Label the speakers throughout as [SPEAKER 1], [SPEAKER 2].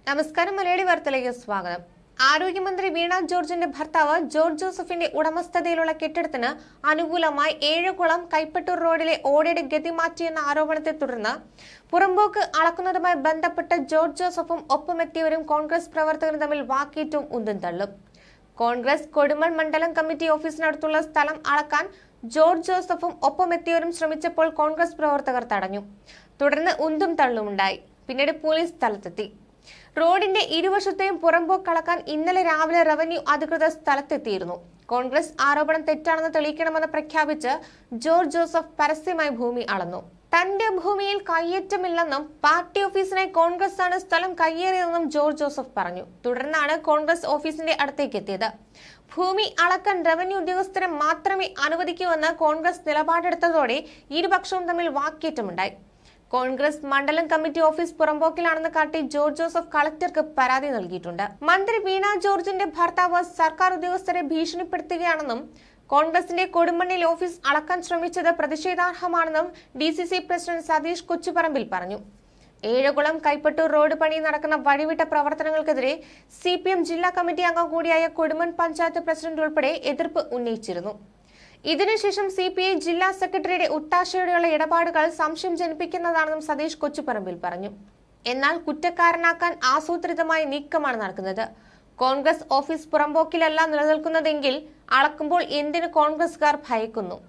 [SPEAKER 1] നമസ്കാരം. മലയാളി വാർത്തയിലേക്ക് സ്വാഗതം. ആരോഗ്യമന്ത്രി വീണ ജോർജിന്റെ ഭർത്താവ് ജോർജ് ജോസഫിന്റെ ഉടമസ്ഥതയിലുള്ള കെട്ടിടത്തിന് അനുകൂലമായി ഏഴകുളം കൈപ്പട്ടൂർ റോഡിലെ ഓടയുടെ ഗതി മാറ്റിയെന്ന ആരോപണത്തെ തുടർന്ന് പുറമ്പോക്ക് അളക്കുന്നതുമായി ബന്ധപ്പെട്ട് ജോർജ് ജോസഫും ഒപ്പമെത്തിയവരും കോൺഗ്രസ് പ്രവർത്തകരും തമ്മിൽ വാക്കേറ്റവും ഉന്തും തള്ളും. കോൺഗ്രസ് കൊടുമൺ മണ്ഡലം കമ്മിറ്റി ഓഫീസിനടുത്തുള്ള സ്ഥലം അളക്കാൻ ജോർജ് ജോസഫും ഒപ്പമെത്തിയവരും ശ്രമിച്ചപ്പോൾ കോൺഗ്രസ് പ്രവർത്തകർ തടഞ്ഞു. തുടർന്ന് ഉന്തും തള്ളുമുണ്ടായി. പിന്നീട് പോലീസ് സ്ഥലത്തെത്തി. റോഡിന്റെ ഇരുവശത്തെയും പുറമ്പോക്കളക്കാൻ ഇന്നലെ രാവിലെ റവന്യൂ അധികൃതർ സ്ഥലത്തെത്തിയിരുന്നു. കോൺഗ്രസ് ആരോപണം തെറ്റാണെന്ന് തെളിയിക്കണമെന്ന് പ്രഖ്യാപിച്ച് ജോർജ് ജോസഫ് പരസ്യമായി ഭൂമി അളന്നു. തന്റെ ഭൂമിയിൽ കയ്യേറ്റമില്ലെന്നും പാർട്ടി ഓഫീസിനായി കോൺഗ്രസ് ആണ് സ്ഥലം കയ്യേറിയതെന്നും ജോർജ് ജോസഫ് പറഞ്ഞു. തുടർന്നാണ് കോൺഗ്രസ് ഓഫീസിന്റെ അടുത്തേക്ക് എത്തിയത്. ഭൂമി അളക്കാൻ റവന്യൂ ഉദ്യോഗസ്ഥരെ മാത്രമേ അനുവദിക്കൂവെന്ന് കോൺഗ്രസ് നിലപാടെടുത്തതോടെ ഇരുപക്ഷവും തമ്മിൽ വാക്കേറ്റമുണ്ടായി. കോൺഗ്രസ് മണ്ഡലം കമ്മിറ്റി ഓഫീസ് പുറമ്പോക്കിലാണെന്ന് കാട്ടി ജോർജ് ജോസഫ് കളക്ടർക്ക് പരാതി നൽകിയിട്ടുണ്ട്. മന്ത്രി വീണ ജോർജിന്റെ ഭർത്താവ് സർക്കാർ ഉദ്യോഗസ്ഥരെ ഭീഷണിപ്പെടുത്തുകയാണെന്നും കോൺഗ്രസിന്റെ കൊടുമണ്ണിൽ ഓഫീസ് അളക്കാൻ ശ്രമിച്ചത് പ്രതിഷേധാർഹമാണെന്നും DCC പ്രസിഡന്റ് സതീഷ് കൊച്ചുപറമ്പിൽ പറഞ്ഞു. ഏഴകുളം കൈപ്പട്ടൂർ റോഡ് പണി നടക്കുന്ന വഴിവിട്ട പ്രവർത്തനങ്ങൾക്കെതിരെ CPM ജില്ലാ കമ്മിറ്റി അംഗം കൂടിയായ കൊടുമൺ പഞ്ചായത്ത് പ്രസിഡന്റ് ഉൾപ്പെടെ എതിർപ്പ് ഉന്നയിച്ചിരുന്നു. ഇതിനുശേഷം CPI ജില്ലാ സെക്രട്ടറിയുടെ ഒത്താശയോടെയുള്ള ഇടപാടുകൾ സംശയം ജനിപ്പിക്കുന്നതാണെന്നും സതീഷ് കൊച്ചുപറമ്പിൽ പറഞ്ഞു. എന്നാൽ കുറ്റക്കാരനാക്കാൻ ആസൂത്രിതമായ നീക്കമാണ് നടക്കുന്നത്. കോൺഗ്രസ് ഓഫീസ് പുറമ്പോക്കിലല്ല നിലനിൽക്കുന്നതെങ്കിൽ അളക്കുമ്പോൾ എന്തിന് കോൺഗ്രസുകാർ ഭയക്കുന്നു?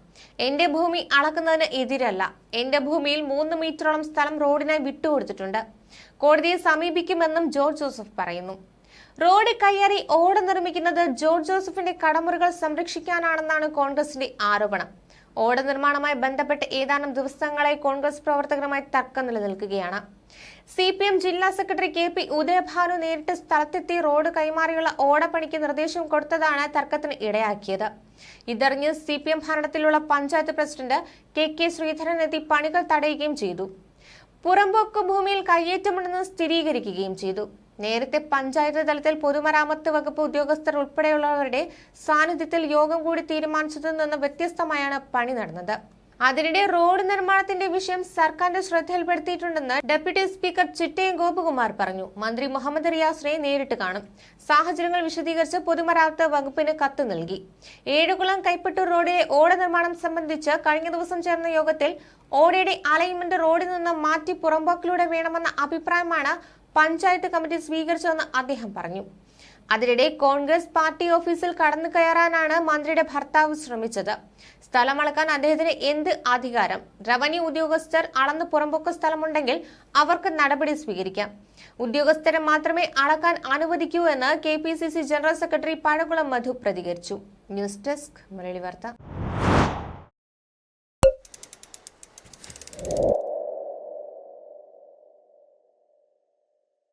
[SPEAKER 1] എന്റെ ഭൂമി അളക്കുന്നതിന് എതിരല്ല. എന്റെ ഭൂമിയിൽ 3 മീറ്ററോളം സ്ഥലം റോഡിനായി വിട്ടുകൊടുത്തിട്ടുണ്ട്. കോടതിയെ സമീപിക്കുമെന്നും ജോർജ് ജോസഫ് പറയുന്നു. റോഡ് കയ്യേറി ഓട നിർമ്മിക്കുന്നത് ജോർജ് ജോസഫിന്റെ കടമുറികൾ സംരക്ഷിക്കാനാണെന്നാണ് കോൺഗ്രസിന്റെ ആരോപണം. ഓട നിർമ്മാണവുമായി ബന്ധപ്പെട്ട് ഏതാനും ദിവസങ്ങളായി കോൺഗ്രസ് പ്രവർത്തകരുമായി തർക്കം നിലനിൽക്കുകയാണ്. CPM ജില്ലാ സെക്രട്ടറി KP ഉദയഭാനു നേരിട്ട് സ്ഥലത്തെത്തി റോഡ് കൈമാറിയുള്ള ഓടപ്പണിക്ക് നിർദ്ദേശം കൊടുത്തതാണ് തർക്കത്തിന് ഇടയാക്കിയത്. ഇതറിഞ്ഞ് CPM ഭരണത്തിലുള്ള പഞ്ചായത്ത് പ്രസിഡന്റ് KK ശ്രീധരൻ എത്തി പണികൾ തടയുകയും ചെയ്തു. പുറമ്പോക്ക് ഭൂമിയിൽ കയ്യേറ്റമുണ്ടെന്ന് സ്ഥിരീകരിക്കുകയും ചെയ്തു. നേരത്തെ പഞ്ചായത്ത് തലത്തിൽ പൊതുമരാമത്ത് വകുപ്പ് ഉദ്യോഗസ്ഥർ ഉൾപ്പെടെയുള്ളവരുടെ സാന്നിധ്യത്തിൽ യോഗം കൂടി തീരുമാനിച്ചതിൽ നിന്ന് വ്യത്യസ്തമായാണ് പണി നടന്നത്. അതിനിടെ റോഡ് നിർമ്മാണത്തിന്റെ വിഷയം സർക്കാരിന്റെ ശ്രദ്ധയിൽപ്പെടുത്തിയിട്ടുണ്ടെന്ന് ഡെപ്യൂട്ടി സ്പീക്കർ ചിറ്റയം ഗോപകുമാർ പറഞ്ഞു. മന്ത്രി മുഹമ്മദ് റിയാസിനെ നേരിട്ട് കാണും. സാഹചര്യങ്ങൾ വിശദീകരിച്ച് പൊതുമരാമത്ത് വകുപ്പിന് കത്ത് നൽകി. ഏഴകുളം കൈപ്പട്ടൂർ റോഡിലെ ഓട നിർമ്മാണം സംബന്ധിച്ച് കഴിഞ്ഞ ദിവസം ചേർന്ന യോഗത്തിൽ ഓടയുടെ അലൈൻമെന്റ് റോഡിൽ നിന്ന് മാറ്റി പുറമ്പോക്കിലൂടെ വേണമെന്ന അഭിപ്രായമാണ് പഞ്ചായത്ത് കമ്മിറ്റി സ്വീകരിച്ചതെന്ന് അദ്ദേഹം പറഞ്ഞു. അതിനിടെ കോൺഗ്രസ് പാർട്ടി ഓഫീസിൽ കടന്നു കയറാനാണ് മന്ത്രിയുടെ ഭർത്താവ് ശ്രമിച്ചത്. സ്ഥലം അളക്കാൻ അദ്ദേഹത്തിന് എന്ത് അധികാരം? റവന്യൂ ഉദ്യോഗസ്ഥർ അളന്ന് പുറമ്പോക്ക് സ്ഥലമുണ്ടെങ്കിൽ അവർക്ക് നടപടി സ്വീകരിക്കാം. ഉദ്യോഗസ്ഥരെ മാത്രമേ അളക്കാൻ അനുവദിക്കൂ എന്ന് KPCC ജനറൽ സെക്രട്ടറി പഴകുളം മധു പ്രതികരിച്ചു. ന്യൂസ് ഡെസ്ക് മലയാളി വാർത്ത.